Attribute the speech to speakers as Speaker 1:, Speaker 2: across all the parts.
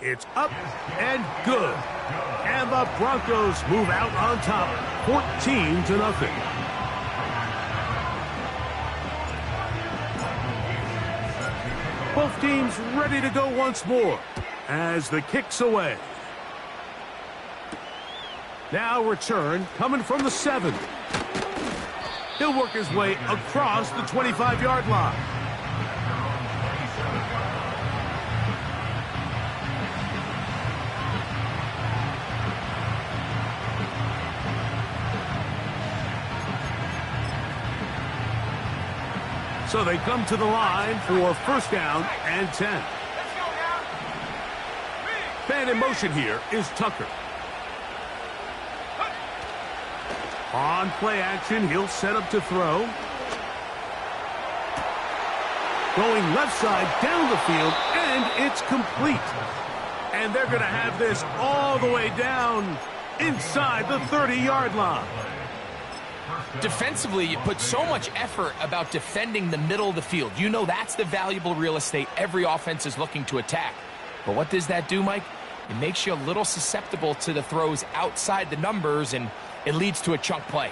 Speaker 1: It's up and good. And the Broncos move out on top, 14-0. Both teams ready to go once more as the kick's away. Now return coming from the 7. He'll work his way across the 25-yard line. So they come to the line for first down and 10. Man in motion here is Tucker. On play action, he'll set up to throw. Going left side down the field, and it's complete. And they're going to have this all the way down inside the 30-yard line.
Speaker 2: Defensively, you put so much effort about defending the middle of the field. You know that's the valuable real estate every offense is looking to attack. But what does that do, Mike? It makes you a little susceptible to the throws outside the numbers, and it leads to a chunk play.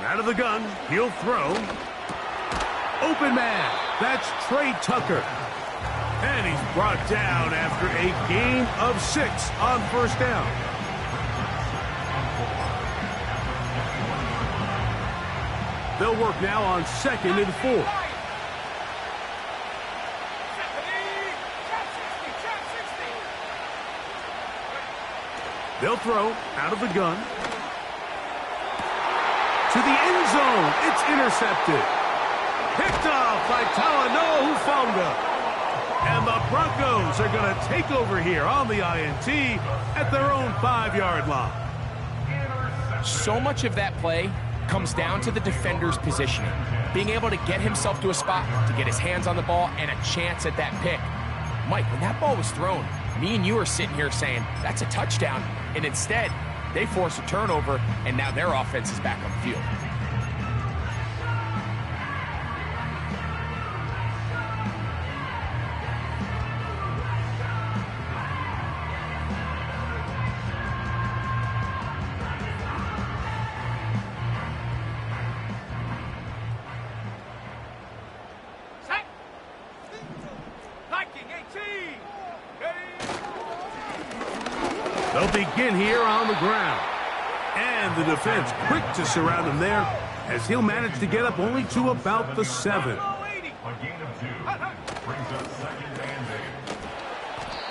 Speaker 1: Out of the gun, he'll throw. Open man, that's Trey Tucker. And he's brought down after a gain of 6 on first down. They'll work now on 2nd and 4. They'll throw out of the gun. To the end zone, it's intercepted. Picked off by Talanoa Hufanga. And the Broncos are going to take over here on the INT at their own 5-yard line.
Speaker 2: So much of that play comes down to the defender's positioning. Being able to get himself to a spot, to get his hands on the ball, and a chance at that pick. Mike, when that ball was thrown, me and you are sitting here saying, that's a touchdown. And instead, they force a turnover, and now their offense is back on the field.
Speaker 1: They'll begin here on the ground. And the defense quick to surround him there as he'll manage to get up only to about the 7.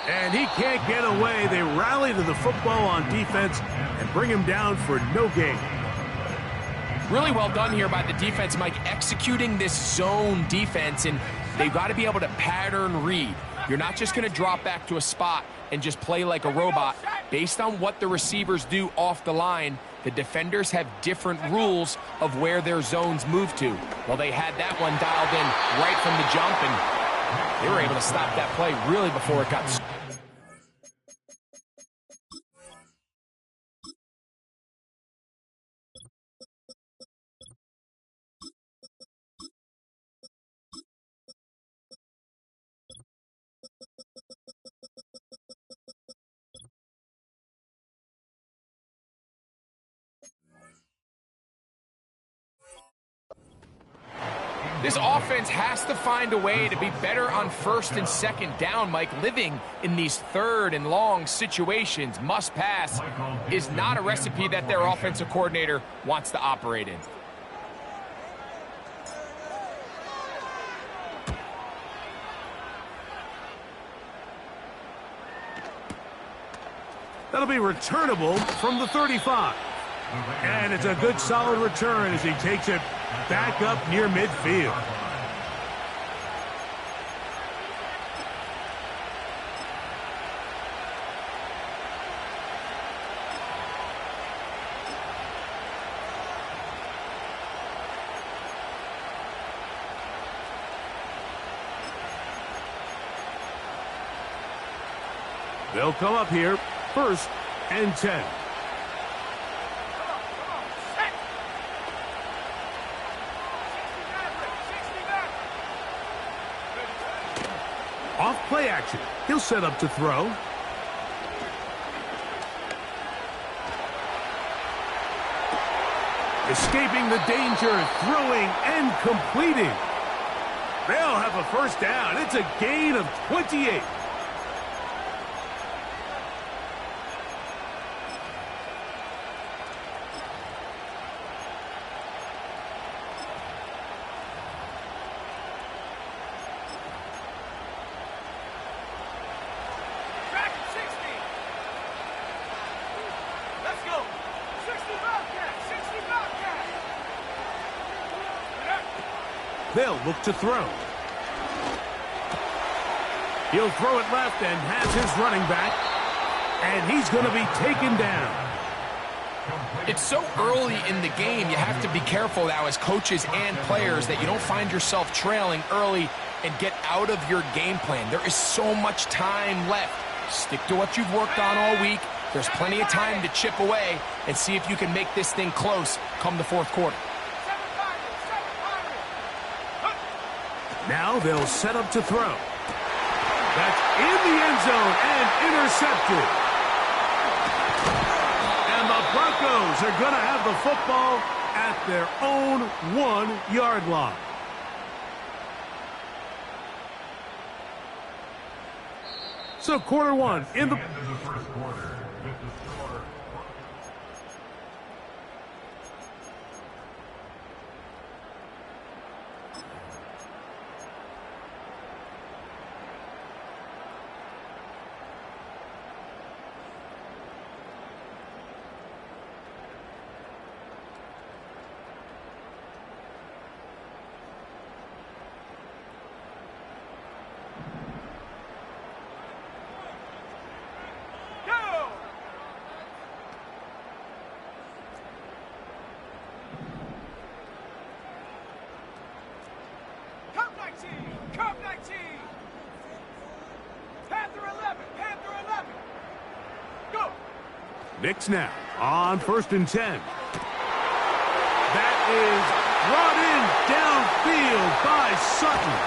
Speaker 1: And he can't get away. They rally to the football on defense and bring him down for no gain.
Speaker 2: Really well done here by the defense, Mike, executing this zone defense, and they've got to be able to pattern read. You're not just going to drop back to a spot and just play like a robot. Based on what the receivers do off the line, the defenders have different rules of where their zones move to. Well, they had that one dialed in right from the jump, and they were able to stop that play really before it got started. This offense has to find a way to be better on 1st and 2nd down, Mike. Living in these 3rd and long situations, must pass, is not a recipe that their offensive coordinator wants to operate in.
Speaker 1: That'll be returnable from the 35. And it's a good solid return as he takes it back up near midfield. They'll come up here, 1st and 10. Off play action. He'll set up to throw. Escaping the danger, throwing and completing. They'll have a 1st down. It's a gain of 28. They'll look to throw. He'll throw it left and has his running back. And he's going to be taken down.
Speaker 2: It's so early in the game, you have to be careful now as coaches and players that you don't find yourself trailing early and get out of your game plan. There is so much time left. Stick to what you've worked on all week. There's plenty of time to chip away and see if you can make this thing close come the 4th quarter.
Speaker 1: Now they'll set up to throw. That's in the end zone and intercepted. And the Broncos are going to have the football at their own 1-yard line. So quarter 1 in the first quarter. Knicks now on 1st and 10. That is brought in downfield by Sutton.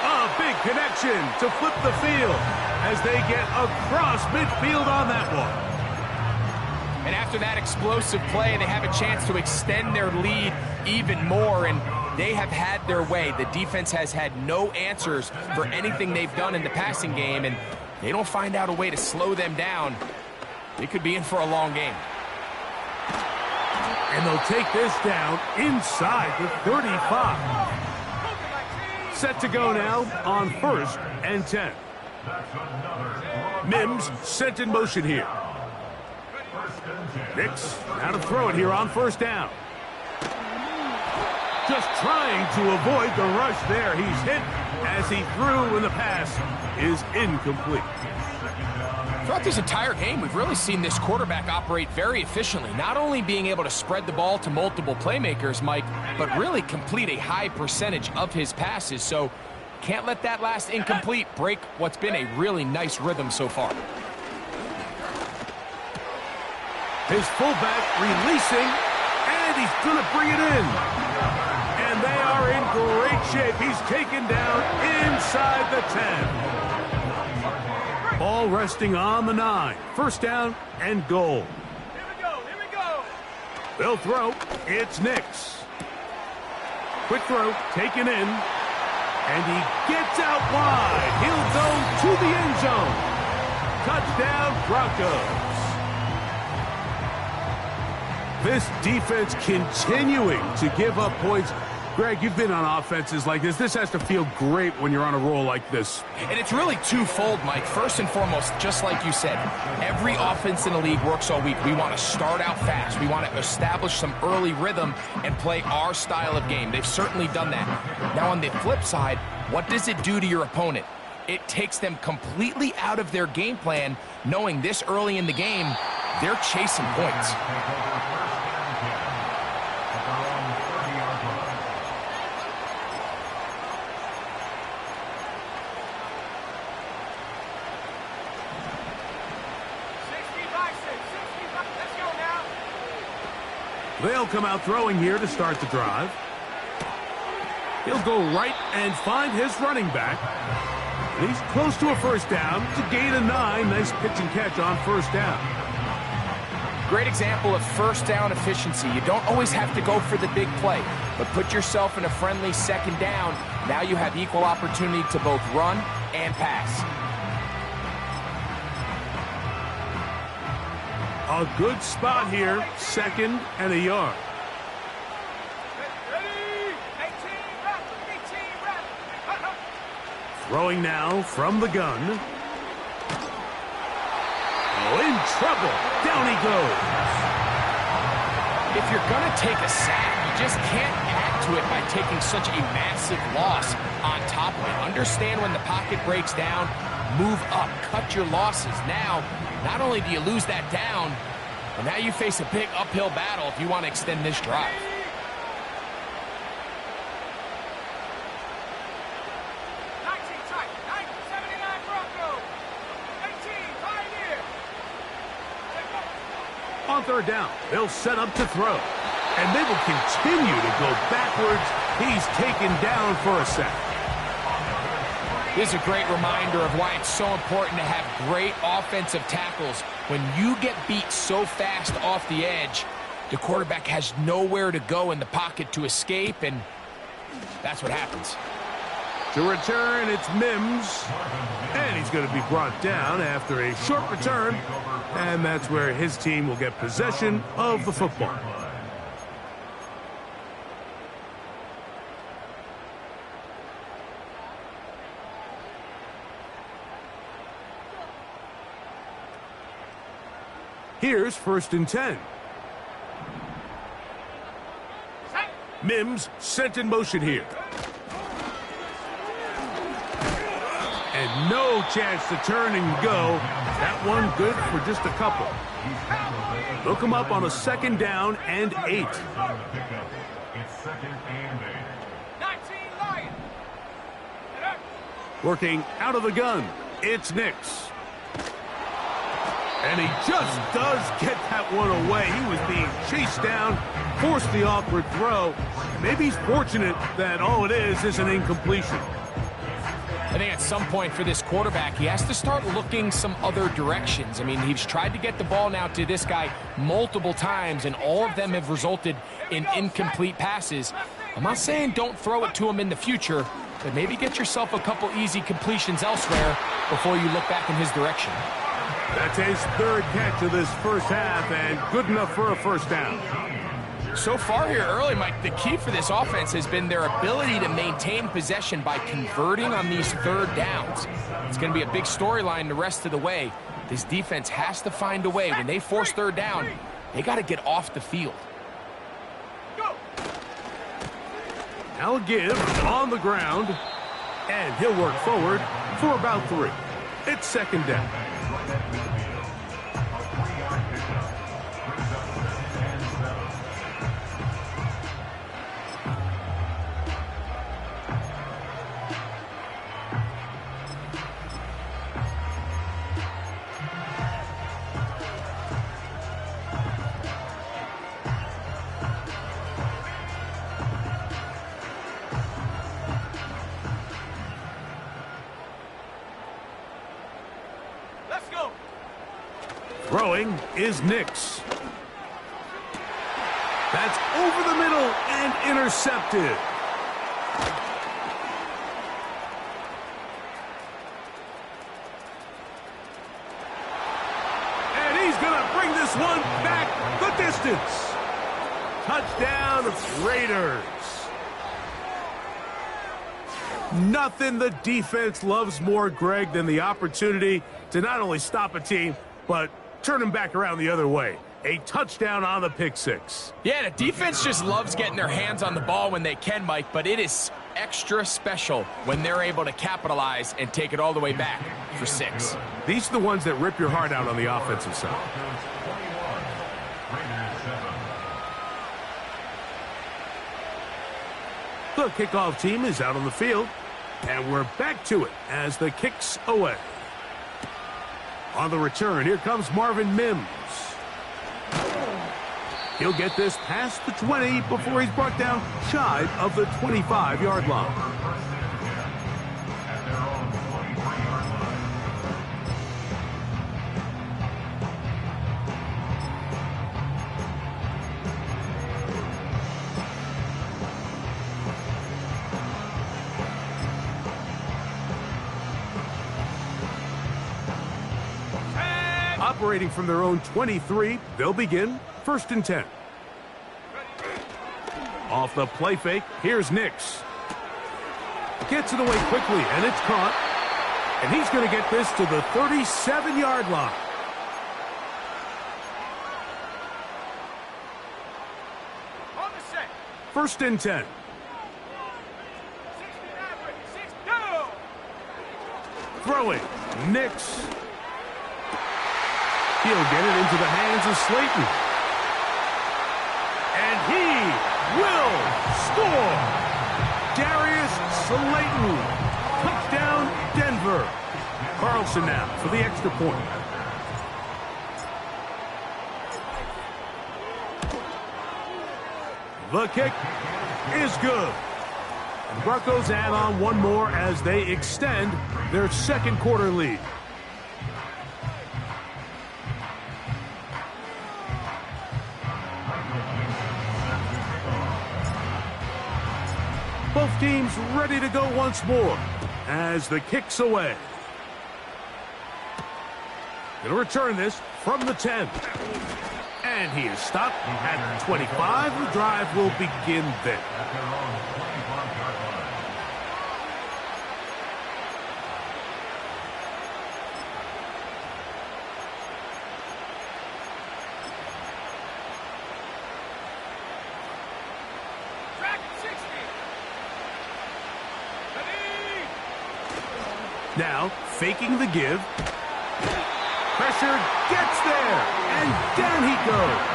Speaker 1: A big connection to flip the field as they get across midfield on that one.
Speaker 2: And after that explosive play, they have a chance to extend their lead even more, and they have had their way. The defense has had no answers for anything they've done in the passing game, and they don't find out a way to slow them down. They could be in for a long game.
Speaker 1: And they'll take this down inside the 35. Set to go now on 1st and 10. Mims sent in motion here. Knicks now to throw it here on 1st down. Just trying to avoid the rush there. He's hit as he threw, and the pass is incomplete.
Speaker 2: Throughout this entire game, we've really seen this quarterback operate very efficiently, not only being able to spread the ball to multiple playmakers, Mike, but really complete a high percentage of his passes. So can't let that last incomplete break what's been a really nice rhythm so far.
Speaker 1: His fullback releasing, and he's going to bring it in. And they are in great shape. He's taken down inside the 10. Ball resting on the 9. 1st down and goal.
Speaker 3: Here we go.
Speaker 1: They'll throw. It's Knicks. Quick throw, taken in. And he gets out wide. He'll go to the end zone. Touchdown, Broncos. This defense continuing to give up points. Greg, you've been on offenses like this. This has to feel great when you're on a roll like this.
Speaker 2: And it's really twofold, Mike. First and foremost, just like you said, every offense in the league works all week. We want to start out fast. We want to establish some early rhythm and play our style of game. They've certainly done that. Now, on the flip side, what does it do to your opponent? It takes them completely out of their game plan, knowing this early in the game, they're chasing points.
Speaker 1: They'll come out throwing here to start the drive. He'll go right and find his running back. He's close to a first down. It's a gain of 9. Nice pitch and catch on first down.
Speaker 2: Great example of first down efficiency. You don't always have to go for the big play, but put yourself in a friendly second down. Now you have equal opportunity to both run and pass.
Speaker 1: A good spot here, 2nd and a yard.
Speaker 3: Ready? 18 rep. 18 rep.
Speaker 1: Throwing now from the gun. Oh, in trouble. Down he goes.
Speaker 2: If you're going to take a sack, you just can't add to it by taking such a massive loss on top of it. Understand when the pocket breaks down, move up, cut your losses. Now, not only do you lose that down, but now you face a big uphill battle if you want to extend this drive.
Speaker 1: On third down, they'll set up to throw. And they will continue to go backwards. He's taken down for a sack.
Speaker 2: This is a great reminder of why it's so important to have great offensive tackles. When you get beat so fast off the edge, the quarterback has nowhere to go in the pocket to escape, and that's what happens.
Speaker 1: To return, it's Mims. And he's going to be brought down after a short return. And that's where his team will get possession of the football. Here's 1st and 10. Mims sent in motion here. And no chance to turn and go. That one good for just a couple. They'll come up on a 2nd down and 8.
Speaker 3: It's 2nd and 8. 19 Lions.
Speaker 1: Working out of the gun, it's Nix. And he just does get that one away. He was being chased down, forced the awkward throw. Maybe he's fortunate that all it is an incompletion.
Speaker 2: I think at some point for this quarterback, he has to start looking some other directions. I mean, he's tried to get the ball now to this guy multiple times, and all of them have resulted in incomplete passes. I'm not saying don't throw it to him in the future, but maybe get yourself a couple easy completions elsewhere before you look back in his direction.
Speaker 1: That's his 3rd catch of this first half, and good enough for a first down.
Speaker 2: So far here early, Mike, the key for this offense has been their ability to maintain possession by converting on these 3rd downs. It's going to be a big storyline the rest of the way. This defense has to find a way. When they force 3rd down, they got to get off the field.
Speaker 1: Now a give on the ground, and he'll work forward for about 3. It's 2nd down. Throwing is Nix. That's over the middle and intercepted. And he's going to bring this one back the distance. Touchdown, Raiders. Nothing the defense loves more, Greg, than the opportunity to not only stop a team, but turn them back around the other way. A touchdown on the pick 6.
Speaker 2: Yeah, the defense just loves getting their hands on the ball when they can, Mike, but it is extra special when they're able to capitalize and take it all the way back for 6.
Speaker 1: These are the ones that rip your heart out on the offensive side. The kickoff team is out on the field, and we're back to it as the kick's away. On the return, here comes Marvin Mims. He'll get this past the 20 before he's brought down shy of the 25-yard line.
Speaker 3: At their own 23-yard line.
Speaker 1: Operating from their own 23, they'll begin 1st and 10. Off the play fake, here's Nix. Gets it away quickly, and it's caught. And he's going to get this to the 37-yard line.
Speaker 3: On the set.
Speaker 1: 1st and 10.
Speaker 3: 69, 6, go!
Speaker 1: Throwing, Nix. He'll get it into the hands of Slayton. And he will score. Darius Slayton. Touchdown, Denver. Carlson now for the extra point. The kick is good. And Broncos add on one more as they extend their 2nd quarter lead. Both teams ready to go once more as the kick's away. Going to return this from the 10. And he is stopped at 25. The drive will begin there.
Speaker 3: At their own 25-yard line. Track 60.
Speaker 1: Now, faking the give. Pressure gets there, and down he goes.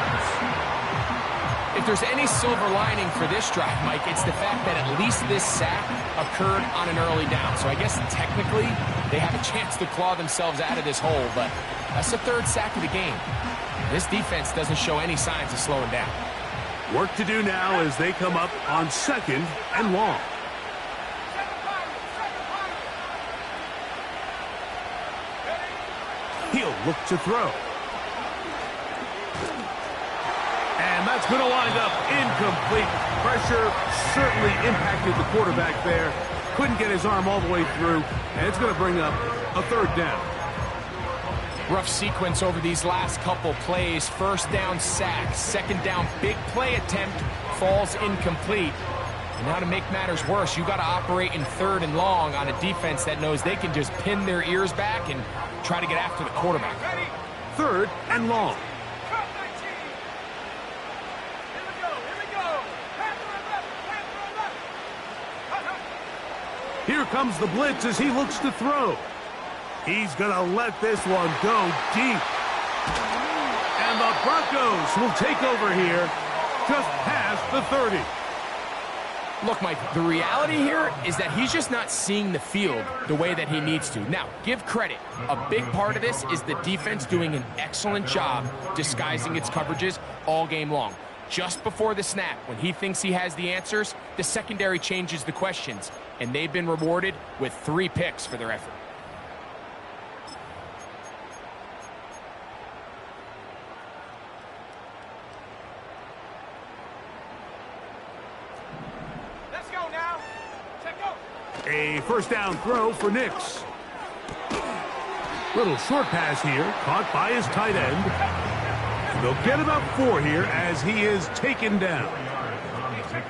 Speaker 2: If there's any silver lining for this drive, Mike, it's the fact that at least this sack occurred on an early down. So I guess technically they have a chance to claw themselves out of this hole, but that's the 3rd sack of the game. This defense doesn't show any signs of slowing down.
Speaker 1: Work to do now as they come up on 2nd and long. He'll look to throw. And that's going to wind up incomplete. Pressure certainly impacted the quarterback there. Couldn't get his arm all the way through, and it's going to bring up a 3rd down.
Speaker 2: Rough sequence over these last couple plays. 1st down sack, 2nd down big play attempt, falls incomplete. And now to make matters worse, you got to operate in 3rd and long on a defense that knows they can just pin their ears back and try to get after the quarterback.
Speaker 1: 3rd and long. Here comes the blitz as he looks to throw. He's going to let this one go deep. And the Broncos will take over here just past the 30.
Speaker 2: Look, Mike, the reality here is that he's just not seeing the field the way that he needs to. Now, give credit. A big part of this is the defense doing an excellent job disguising its coverages all game long. Just before the snap, when he thinks he has the answers, the secondary changes the questions, and they've been rewarded with 3 picks for their effort.
Speaker 3: Let's go now. Check go.
Speaker 1: A 1st down throw for Nix. Little short pass here, caught by his tight end. They'll get about 4 here as he is taken down.
Speaker 3: 2nd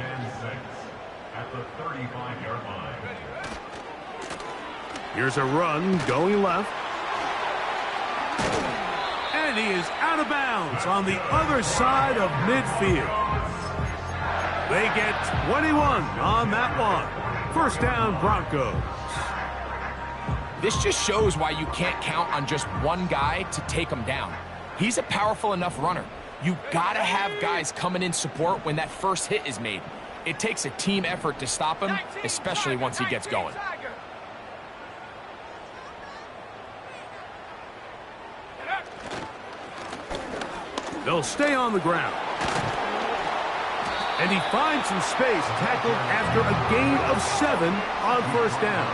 Speaker 3: and 6 at the 35-yard line.
Speaker 1: Here's a run going left. And he is out of bounds on the other side of midfield. They get 21 on that one. 1st down, Broncos.
Speaker 2: This just shows why you can't count on just one guy to take him down. He's a powerful enough runner. You gotta have guys coming in support when that first hit is made. It takes a team effort to stop him, especially once he gets going.
Speaker 1: They'll stay on the ground. And he finds some space, tackled after a gain of 7 on first down.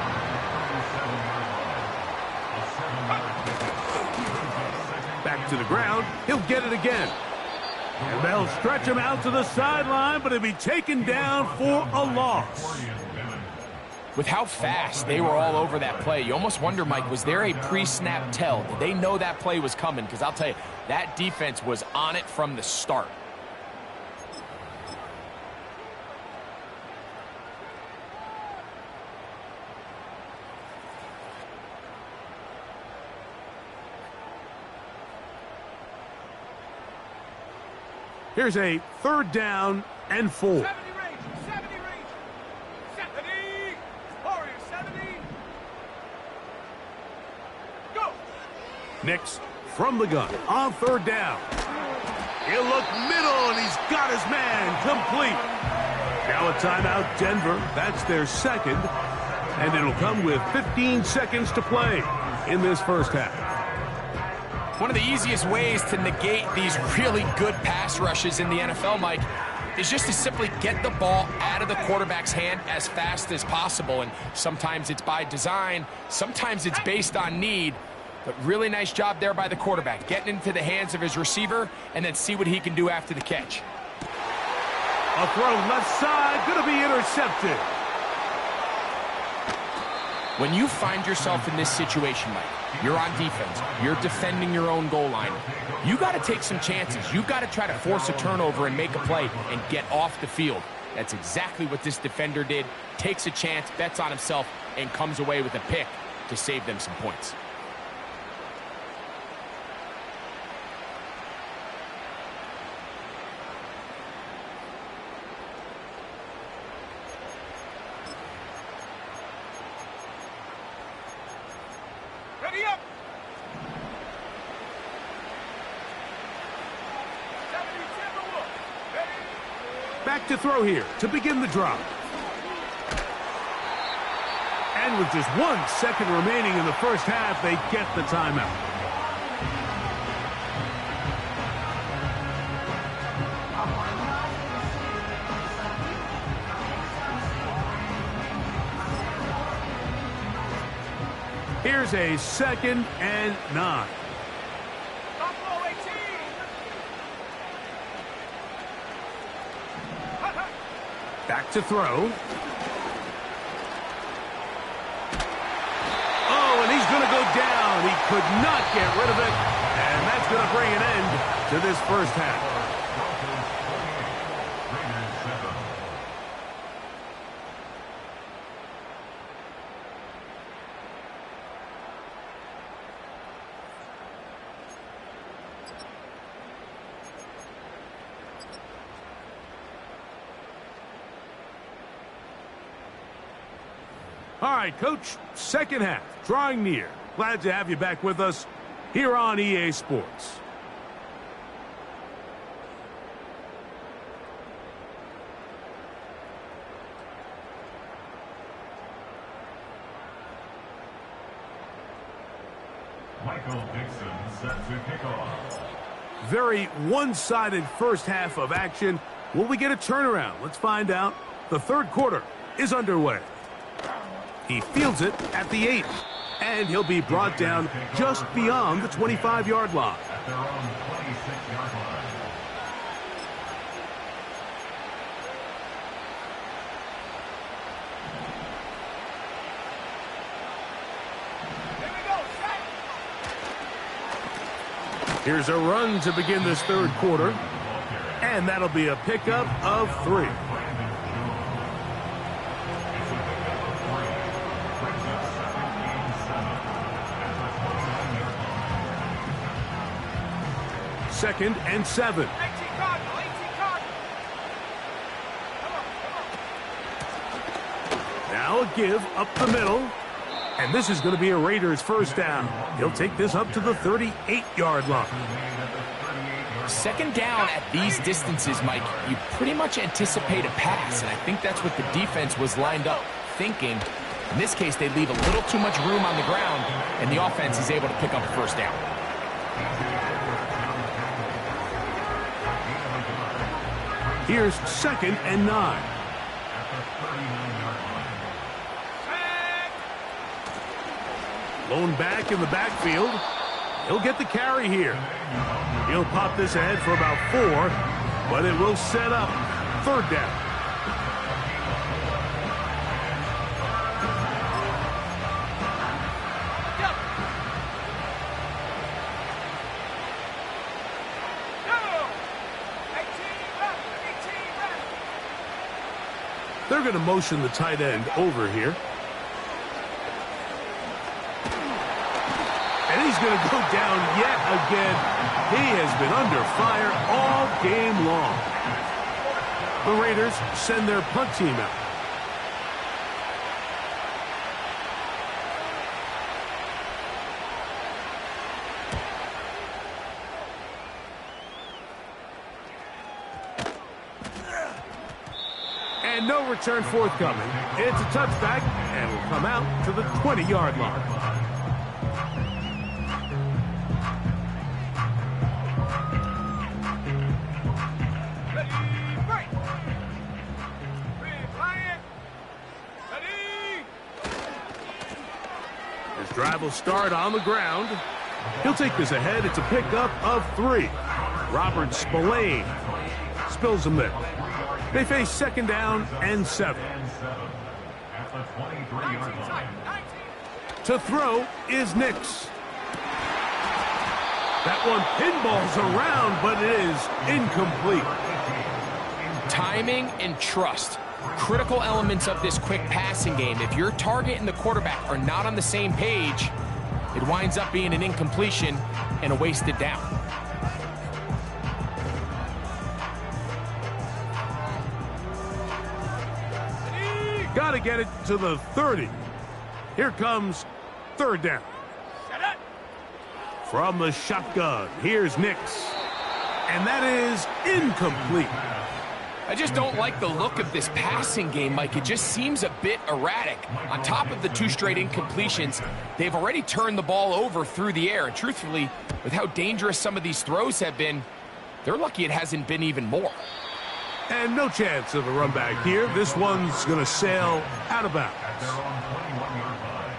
Speaker 1: Back to the ground. He'll get it again. And they'll stretch him out to the sideline, but he'll be taken down for a loss.
Speaker 2: With how fast they were all over that play, you almost wonder, Mike, was there a pre-snap tell? Did they know that play was coming? Because I'll tell you, that defense was on it from the start.
Speaker 1: Here's a 3rd down and 4.
Speaker 4: 70 range, 70 range. 70. Warrior 70. Go.
Speaker 1: Nix from the gun on 3rd down. He'll look middle, and he's got his man complete. Now a timeout, Denver. That's their second. And it'll come with 15 seconds to play in this first half.
Speaker 2: One of the easiest ways to negate these really good pass rushes in the NFL, Mike, is just to simply get the ball out of the quarterback's hand as fast as possible. And sometimes it's by design, sometimes it's based on need. But really nice job there by the quarterback, getting into the hands of his receiver and then see what he can do after the catch.
Speaker 1: A throw left side, going to be intercepted.
Speaker 2: When you find yourself in this situation, Mike, you're on defense, you're defending your own goal line, you got to take some chances. You've got to try to force a turnover and make a play and get off the field. That's exactly what this defender did. Takes a chance, bets on himself, and comes away with a pick to save them some points.
Speaker 4: Ready up. 70 Timberwolves. Ready.
Speaker 1: Back to throw here to begin the drive. And with just 1 second remaining in the first half, they get the timeout. Here's a 2nd and 9.
Speaker 4: Buffalo 18.
Speaker 1: Back to throw. Oh, and he's going to go down. He could not get rid of it. And that's going to bring an end to this first half. All right, Coach, second half, drawing near. Glad to have you back with us here on EA Sports.
Speaker 3: Michael Dixon set to kick off.
Speaker 1: Very one-sided first half of action. Will we get a turnaround? Let's find out. The third quarter is underway. He fields it at the 8, and he'll be brought down just beyond the 25-yard line.
Speaker 3: At their own 26-yard line.
Speaker 4: Here we go. Set.
Speaker 1: Here's a run to begin this third quarter, and that'll be a pickup of 3. Second and 7.
Speaker 4: 18 Cardinal. 18 Cardinal.
Speaker 1: Now a give up the middle. And this is going to be a Raiders first down. He'll take this up to the 38-yard line.
Speaker 2: Second down at these distances, Mike, you pretty much anticipate a pass, and I think that's what the defense was lined up thinking. In this case, they leave a little too much room on the ground, and the offense is able to pick up a first down.
Speaker 1: Here's 2nd and 9.
Speaker 3: At the 39-yard line.
Speaker 1: Lone back in the backfield. He'll get the carry here. He'll pop this ahead for about 4, but it will set up 3rd down. They're going to motion the tight end over here. And he's going to go down yet again. He has been under fire all game long. The Raiders send their punt team out. And no return forthcoming. It's a touchback and will come out to the 20-yard line. His drive will start on the ground. He'll take this ahead. It's a pickup of 3. Robert Spillane spills them there. They face 2nd down and 7.
Speaker 3: At the 23-yard line.
Speaker 1: To throw is Nix. That one pinballs around, but it is incomplete.
Speaker 2: Timing and trust. Critical elements of this quick passing game. If your target and the quarterback are not on the same page, it winds up being an incompletion and a wasted down.
Speaker 1: Got to get it to the 30. Here comes 3rd down. From the shotgun, here's Nix. And that is incomplete.
Speaker 2: I just don't like the look of this passing game, Mike. It just seems a bit erratic. On top of the 2 straight incompletions, they've already turned the ball over through the air. And truthfully, with how dangerous some of these throws have been, they're lucky it hasn't been even more.
Speaker 1: And no chance of a run back here. This one's going to sail out of bounds.
Speaker 3: At their own 21-yard line.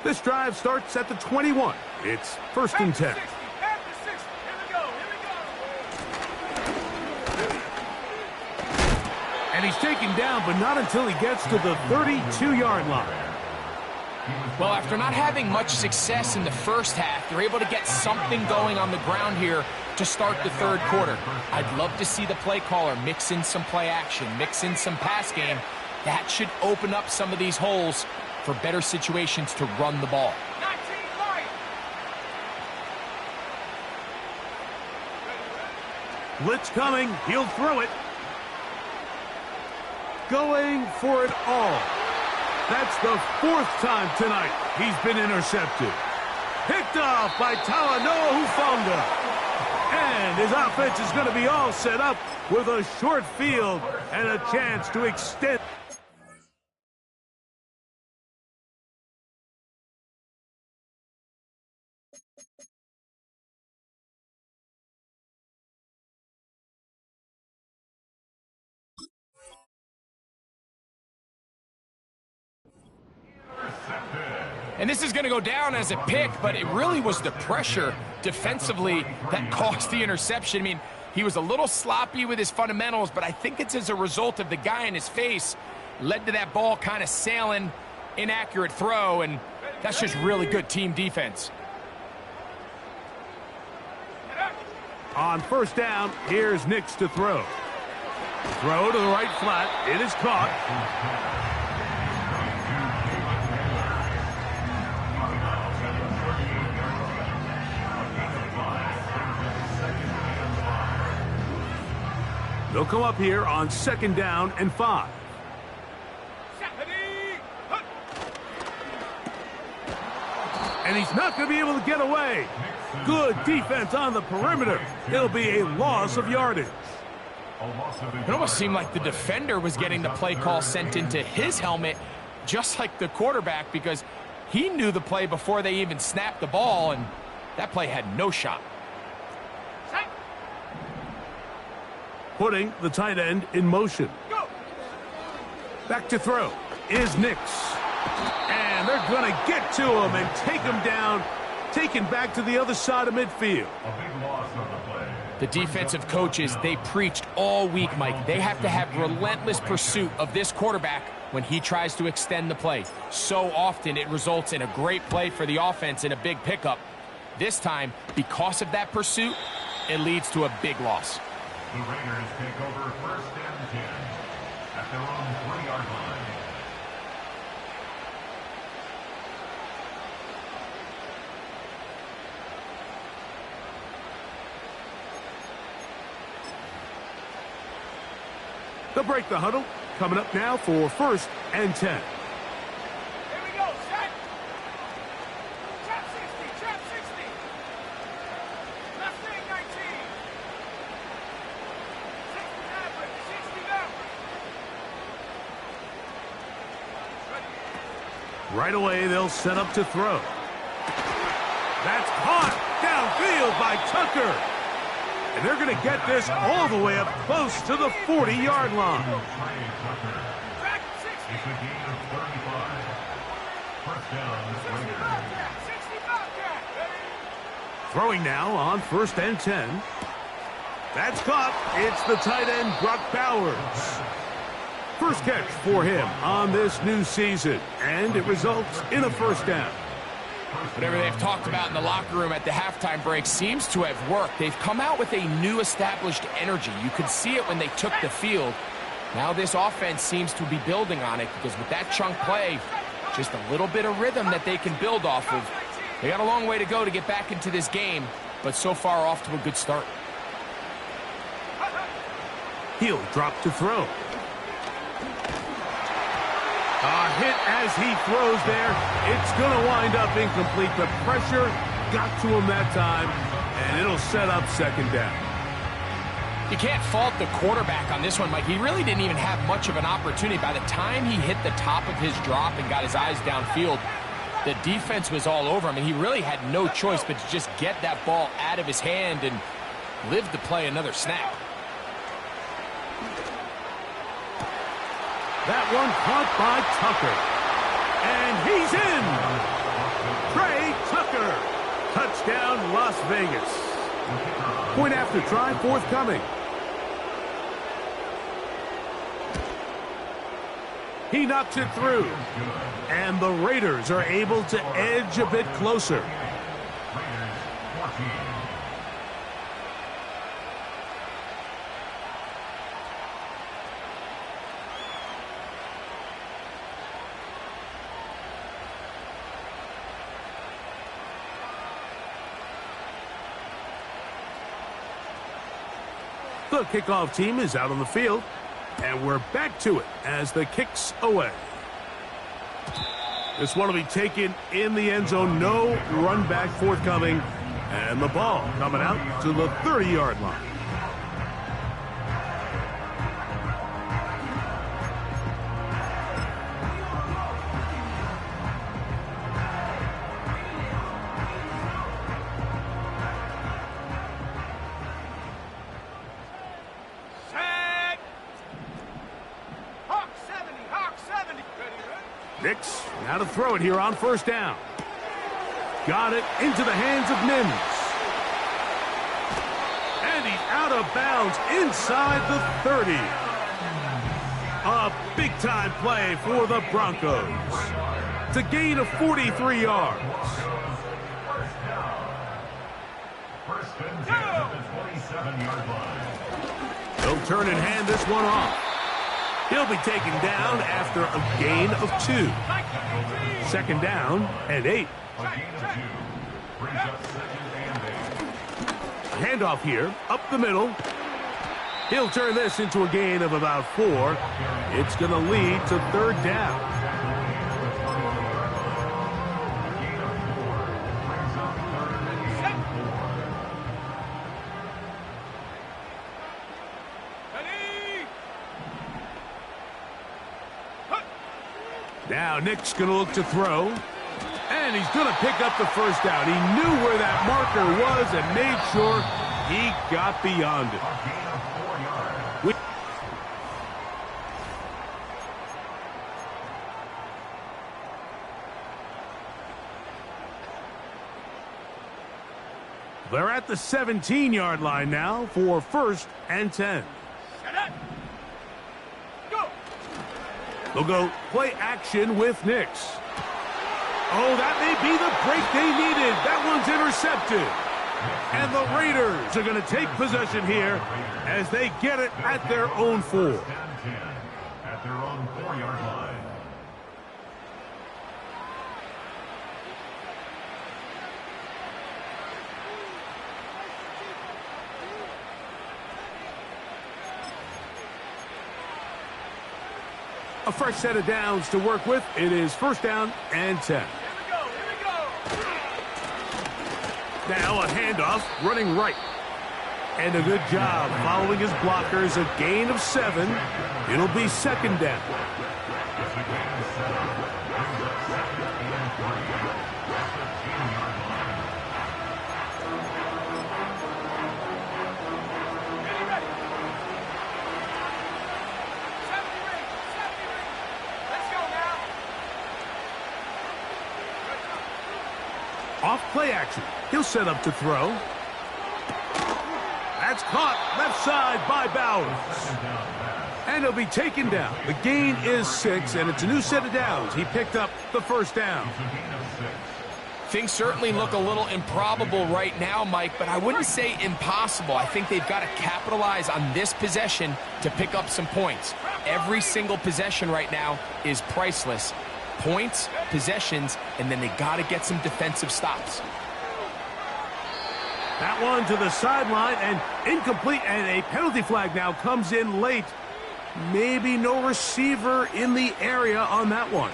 Speaker 1: This drive starts at the 21. It's 1st and 10. And he's taken down, but not until he gets to the 32-yard line.
Speaker 2: Well, after not having much success in the first half, they're able to get something going on the ground here to start the 3rd quarter. I'd love to see the play caller mix in some play action, mix in some pass game. That should open up some of these holes for better situations to run the ball.
Speaker 1: Blitz coming. He'll throw it. Going for it all. That's the 4th time tonight he's been intercepted. Picked off by Talanoa Hufanga. And his offense is going to be all set up with a short field and a chance to extend.
Speaker 2: And this is going to go down as a pick, but it really was the pressure defensively that caused the interception. I mean, he was a little sloppy with his fundamentals, but I think it's as a result of the guy in his face led to that ball kind of sailing, inaccurate throw, and that's just really good team defense.
Speaker 1: On 1st down, here's Nix to throw. Throw to the right flat. It is caught. They'll come up here on 2nd down and 5. And he's not going to be able to get away. Good defense on the perimeter. It'll be a loss of yardage.
Speaker 2: It almost seemed like the defender was getting the play call sent into his helmet, just like the quarterback, because he knew the play before they even snapped the ball, and That play had no shot.
Speaker 4: Set.
Speaker 1: Putting the tight end in motion.
Speaker 4: Go.
Speaker 1: Back to throw is Nix. And they're going to get to him and take him down, taken back to the other side of midfield.
Speaker 3: A big loss on the play.
Speaker 2: The defensive coaches, they preached all week, Mike. They have to have relentless pursuit of this quarterback when he tries to extend the play. So often it results in a great play for the offense and a big pickup. This time, because of that pursuit, it leads to a big loss.
Speaker 3: The Raiders take over 1st and 10 at their own 3-yard line.
Speaker 1: They'll break the huddle. Coming up now for 1st and 10.
Speaker 4: Here we go. Set. Trap 60. Trap 60. Left wing 19. 60 average. 60 average.
Speaker 1: Right away, they'll set up to throw. That's caught downfield by Tucker. And they're going to get this all the way up close to the 40-yard line.
Speaker 4: Track 60.
Speaker 3: It's a gain of 35. First down,
Speaker 4: 60
Speaker 3: Raiders.
Speaker 4: Bobcat. 60 Bobcat.
Speaker 1: Throwing now on 1st and 10. That's caught. It's the tight end, Brock Bowers. First catch for him on this new season, and it results in a 1st down.
Speaker 2: Whatever they've talked about in the locker room at the halftime break seems to have worked. They've come out with a new established energy. You could see it when they took the field. Now this offense seems to be building on it because with that chunk play, just a little bit of rhythm that they can build off of. They got a long way to go to get back into this game, but so far off to a good start.
Speaker 1: He'll drop to throw. A hit as he throws there. It's going to wind up incomplete. The pressure got to him that time, and it'll set up 2nd down.
Speaker 2: You can't fault the quarterback on this one, Mike. He really didn't even have much of an opportunity. By the time he hit the top of his drop and got his eyes downfield, the defense was all over him, and he really had no choice but to just get that ball out of his hand and live to play another snap.
Speaker 1: That one caught by Tucker. And he's in. Trey Tucker. Touchdown, Las Vegas. Point after try forthcoming. He knocks it through. And the Raiders are able to edge a bit closer.
Speaker 3: Raiders 14.
Speaker 1: The kickoff team is out on the field, and we're back to it as the kick's away. This one will be taken in the end zone. No run back forthcoming, and the ball coming out to the 30-yard line.
Speaker 4: Set. Hawk 70. Hawk 70. Ready, ready.
Speaker 1: Nix, now to throw it here on 1st down. Got it into the hands of Mims. And he's out of bounds inside the 30. A big-time play for the Broncos. It's a gain of 43 yards.
Speaker 3: First and 10 at the 27-yard line.
Speaker 1: He'll turn and hand this one off. He'll be taken down after a gain of 2. 2nd down and 8.
Speaker 3: A gain of 2. Brings up 2nd and 8.
Speaker 1: Handoff here, up the middle. He'll turn this into a gain of about 4. It's going to lead to 3rd down. Now Nick's going to look to throw. And he's going to pick up the first down. He knew where that marker was and made sure he got beyond it. They're at the 17-yard line now for 1st and 10.
Speaker 4: Go.
Speaker 1: They'll go play action with Nix. Oh, that may be the break they needed. That one's intercepted. And the Raiders are going to take possession here as they get it at their own 4.
Speaker 3: At their own 4-yard line.
Speaker 1: A fresh set of downs to work with. It is 1st down and 10.
Speaker 4: Here we go. Here we go.
Speaker 1: Now a handoff running right. And a good job following his blockers. A gain of 7. It'll be 2nd down.
Speaker 4: Ready, ready. 70 range. 70 range. Let's go now.
Speaker 1: Off play action. He'll set up to throw. That's caught left side by Bowers. And he'll be taken down. The gain is 6, and it's a new set of downs. He picked up the 1st down.
Speaker 2: Things certainly look a little improbable right now, Mike, but I wouldn't say impossible. I think they've got to capitalize on this possession to pick up some points. Every single possession right now is priceless. Points, possessions, and then they got to get some defensive stops.
Speaker 1: That one to the sideline and incomplete, and a penalty flag now comes in late. Maybe no receiver in the area on that one.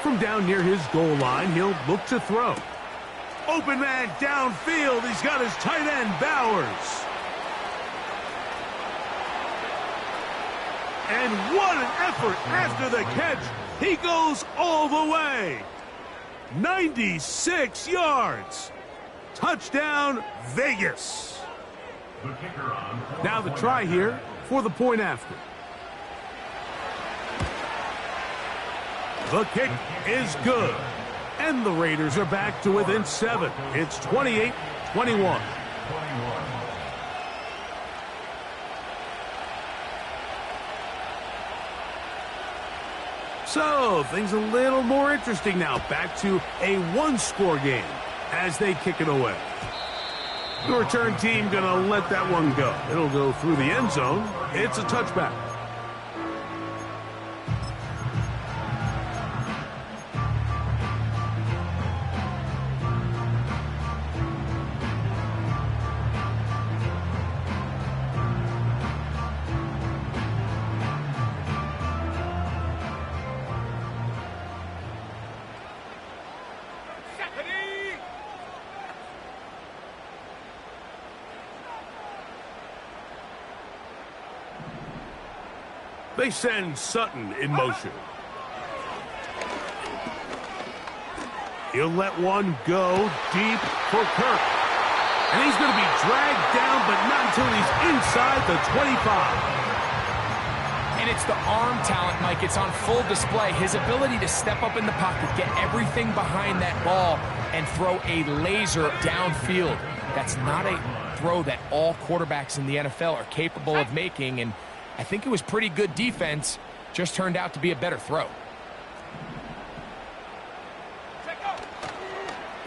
Speaker 1: From down near his goal line, he'll look to throw. Open man downfield. He's got his tight end, Bowers. And what an effort after the catch. He goes all the way. 96 yards. Touchdown, Vegas. Now the try here for the point after. The kick is good. And the Raiders are back to within 7. It's 28-21. So, things a little more interesting now. Back to a one-score game as they kick it away. The return team going to let that one go. It'll go through the end zone. It's a touchback. They send Sutton in motion. He'll let one go deep for Kirk. And he's going to be dragged down, but not until he's inside the 25.
Speaker 2: And it's the arm talent, Mike. It's on full display. His ability to step up in the pocket, get everything behind that ball, and throw a laser downfield. That's not a throw that all quarterbacks in the NFL are capable of making, and I think it was pretty good defense, just turned out to be a better throw.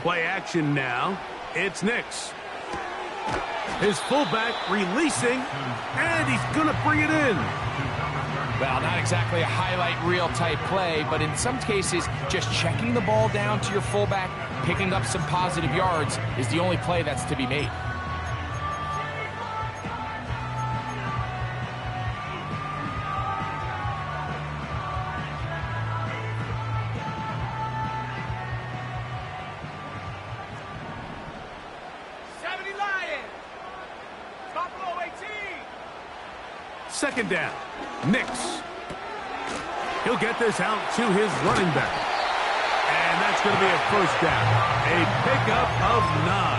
Speaker 1: Play action now. It's Nix. His fullback releasing, and he's going to bring it in.
Speaker 2: Well, not exactly a highlight reel type play, but in some cases, just checking the ball down to your fullback, picking up some positive yards is the only play that's to be made.
Speaker 4: Top
Speaker 1: Second down. Nix. He'll get this out to his running back. And that's going to be a first down. A pickup of 9.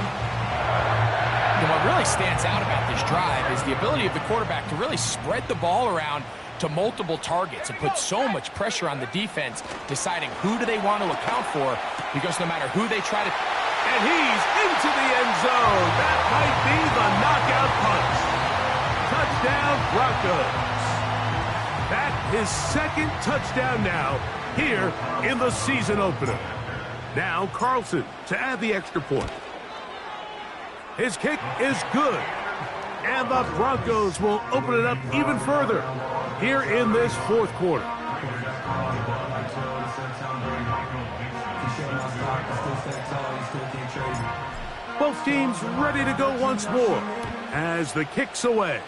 Speaker 2: And what really stands out about this drive is the ability of the quarterback to really spread the ball around to multiple targets and put so much pressure on the defense, deciding who do they want to account for, because no matter who they try to...
Speaker 1: And he's into the end zone. That might be the knockout punch. Touchdown, Broncos. That's his second touchdown now here in the season opener. Now Carlson to add the extra point. His kick is good. And the Broncos will open it up even further here in this fourth quarter. Both teams ready to go once more as the kick's away.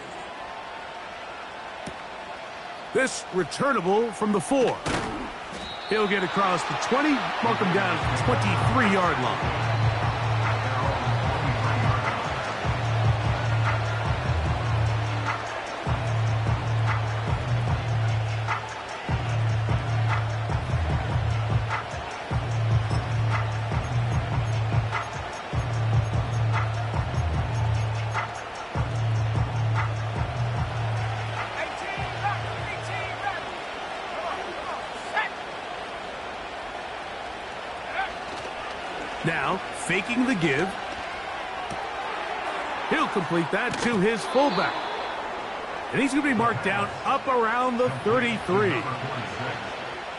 Speaker 1: This returnable from the 4. He'll get across the 20, mark him down at the 23-yard line. Now, faking the give. He'll complete that to his fullback. And he's going to be marked down up around the 33.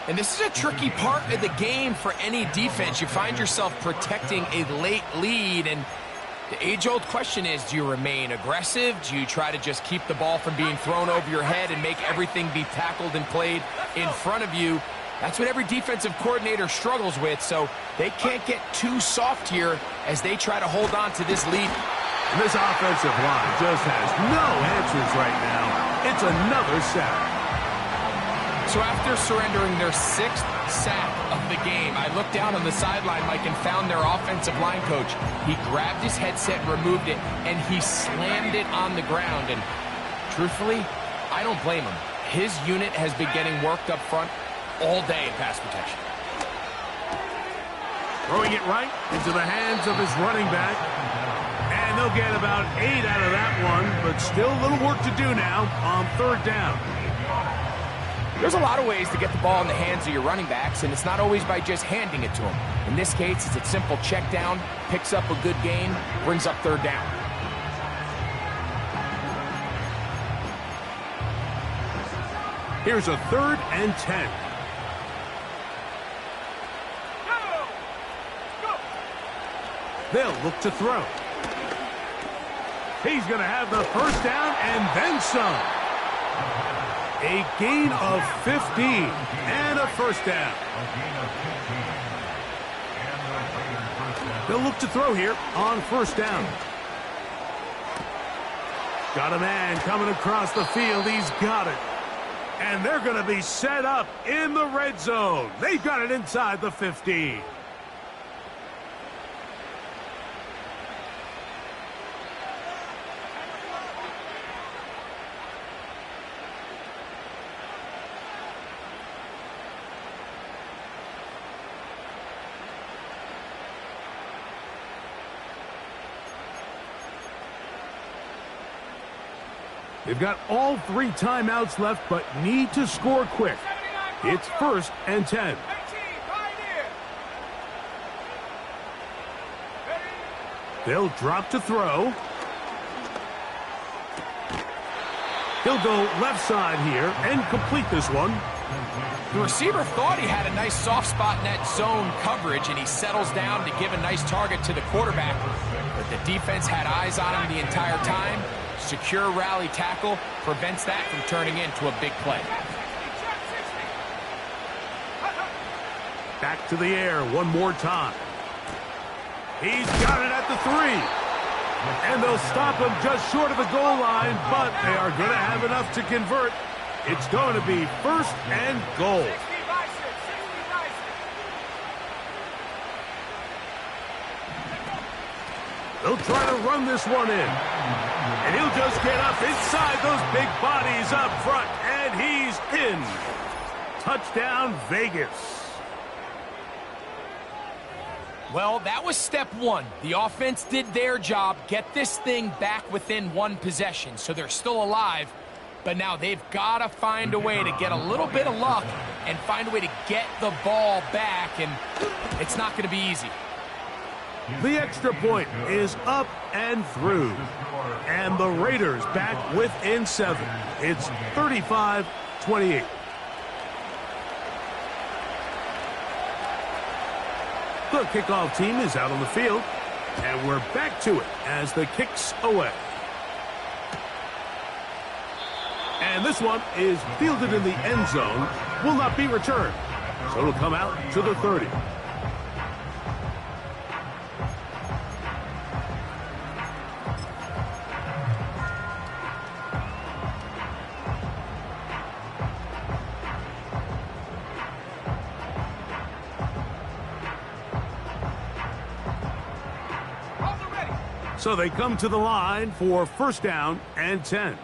Speaker 2: And this is a tricky part of the game for any defense. You find yourself protecting a late lead, and the age-old question is, do you remain aggressive? Do you try to just keep the ball from being thrown over your head and make everything be tackled and played in front of you? That's what every defensive coordinator struggles with, so they can't get too soft here as they try to hold on to this lead.
Speaker 1: And this offensive line just has no answers right now. It's another sack.
Speaker 2: So after surrendering their 6th sack of the game, I looked down on the sideline, Mike, and found their offensive line coach. He grabbed his headset, removed it, and he slammed it on the ground. And truthfully, I don't blame him. His unit has been getting worked up front all day in pass protection.
Speaker 1: Throwing it right into the hands of his running back. And they'll get about 8 out of that one, but still a little work to do now on third down.
Speaker 2: There's a lot of ways to get the ball in the hands of your running backs, and it's not always by just handing it to them. In this case, it's a simple check down, picks up a good gain, brings up third down.
Speaker 1: Here's a 3rd and 10. They'll look to throw. He's going to have the first down and then some. A gain of 15 and a first down. They'll look to throw here on first down. Got a man coming across the field. He's got it. And they're going to be set up in the red zone. They've got it inside the 15. They've got all 3 timeouts left, but need to score quick. It's 1st and 10. They'll drop to throw. He'll go left side here and complete this one.
Speaker 2: The receiver thought he had a nice soft spot in that zone coverage, and he settles down to give a nice target to the quarterback. But the defense had eyes on him the entire time. Secure rally tackle prevents that from turning into a big play.
Speaker 1: Back to the air one more time. He's got it at the 3. And they'll stop him just short of the goal line, but they are going to have enough to convert. It's going to be 1st and goal. They'll try to run this one in. And he'll just get up inside those big bodies up front, and he's in. Touchdown, Vegas.
Speaker 2: Well, that was step one. The offense did their job, get this thing back within one possession, so they're still alive. But now they've got to find a way to get a little bit of luck and find a way to get the ball back, and it's not going to be easy.
Speaker 1: The extra point is up and through, and the Raiders back within 7. It's 35-28. The kickoff team is out on the field, and we're back to it as the kick's away. And this one is fielded in the end zone, will not be returned. So it'll come out to the 30. So they come to the line for first down and 10.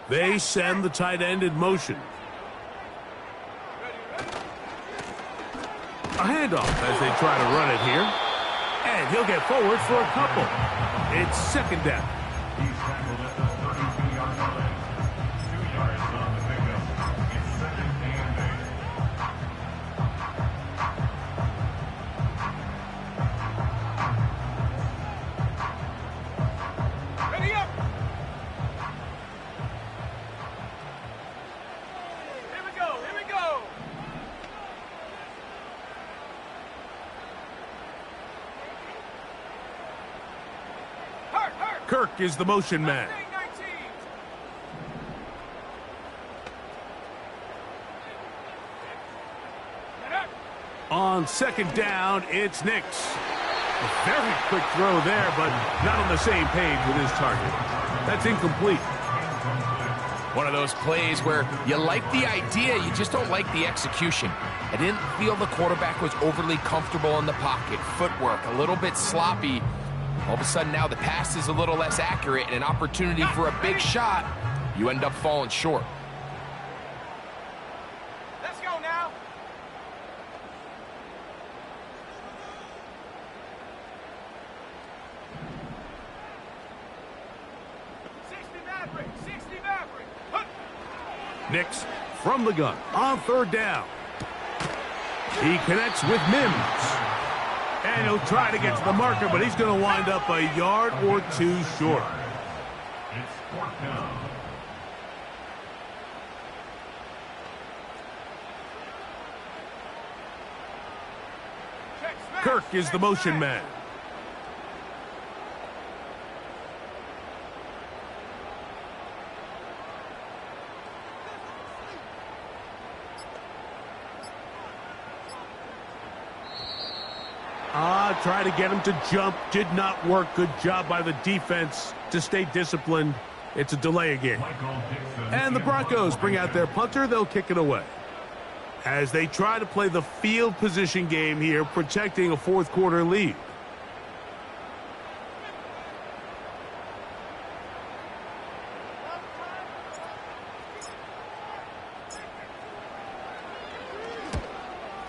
Speaker 1: They send the tight end in motion. A handoff as they try to run it here. And he'll get forward for a couple. It's second down.
Speaker 3: He's tackled at the 32-yard line. 2 yards on the pickup. It's second and 8.
Speaker 4: Ready up! Here we go, here we go!
Speaker 1: Kirk is the motion man. On second down, it's Nix. A very quick throw there, but not on the same page with his target. That's incomplete.
Speaker 2: One of those plays where you like the idea, you just don't like the execution. I didn't feel the quarterback was overly comfortable in the pocket. Footwork, a little bit sloppy. All of a sudden now the pass is a little less accurate and an opportunity for a big shot. You end up falling short.
Speaker 4: Let's go now.
Speaker 1: Nix from the gun on third down. He connects with Mims. And he'll try to get to the marker, but he's going to wind up a yard or two short.
Speaker 3: It's fourth down.
Speaker 1: Kirk is the motion man. Try to get him to jump. Did not work. Good job by the defense to stay disciplined. It's a delay again. And the Broncos bring out their punter. They'll kick it away. As they try to play the field position game here, protecting a fourth quarter lead.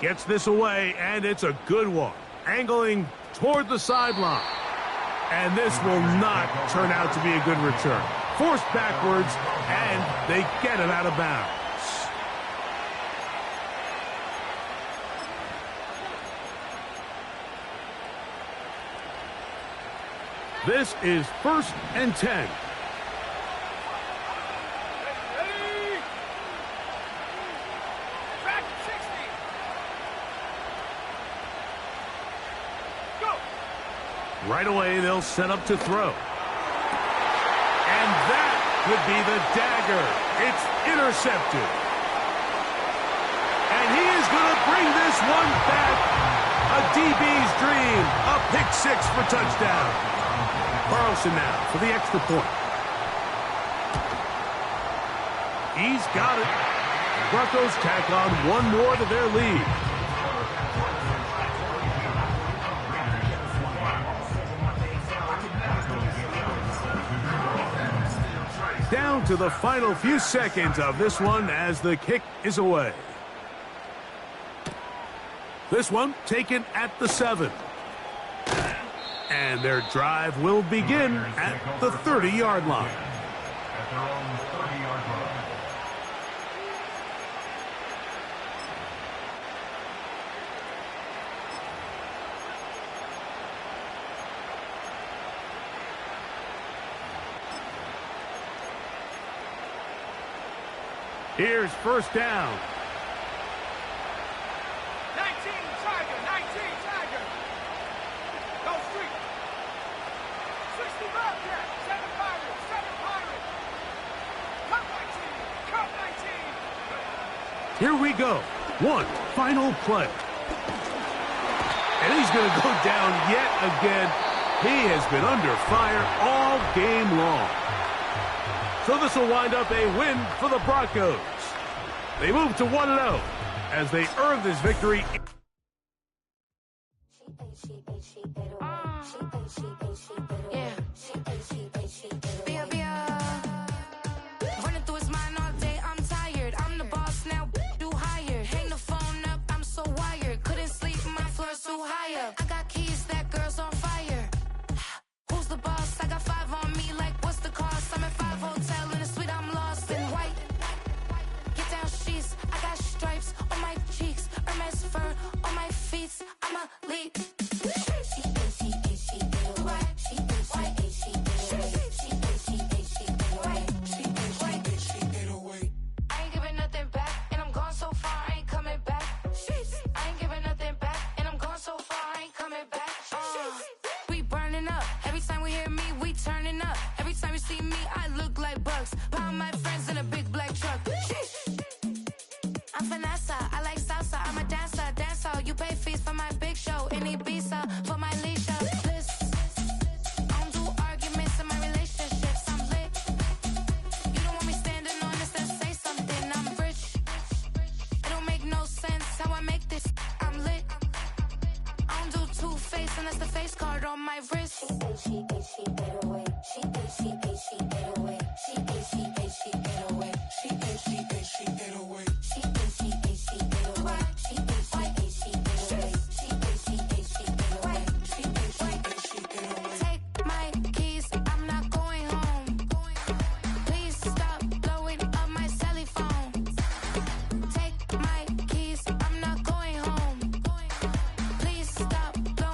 Speaker 1: Gets this away, and it's a good one. Angling toward the sideline. And this will not turn out to be a good return. Forced backwards, and they get it out of bounds. This is first and 10. Right away, they'll set up to throw. And that could be the dagger. It's intercepted. And he is going to bring this one back. A DB's dream. A pick six for touchdown. Carlson now for the extra point. He's got it. The Broncos tack on one more to their lead. Down to the final few seconds of this one as the kick is away. This one taken at the 7. And their drive will begin at the 30-yard line.
Speaker 3: At their own 30-yard line.
Speaker 1: Here's first down.
Speaker 4: 19 Tiger, 19 Tiger. Go street. 60 Bobcat, 7 Pirate, 7 Pirate. Cut 19, cut 19.
Speaker 1: Here we go. One final play. And he's going to go down yet again. He has been under fire all game long. So this will wind up a win for the Broncos. They move to 1-0 as they earn this victory.
Speaker 5: Running through his mind all day, I'm tired. I'm the boss now, do higher. Hang the phone up, I'm so wired. Couldn't sleep, my floor's too high up. I got keys, that girl's on fire. Who's the boss? I got 5 on me, like what's the cost? I'm at 5 hotel in a suite, I'm lost in white. Get down sheets, I got stripes on my cheeks, Hermes fur on my feet. I'm a lead. I ain't giving nothing back, and I'm gone so far, I ain't coming back. I ain't giving nothing back, and I'm gone so far, I ain't coming back. We burning up. Every time we hear me, we turning up. Every time you see me, I look like bugs. Pound my friends in a big black truck. I'm Vanessa, I like salsa. I'm a dancer, you pay fees for my big show. Any beast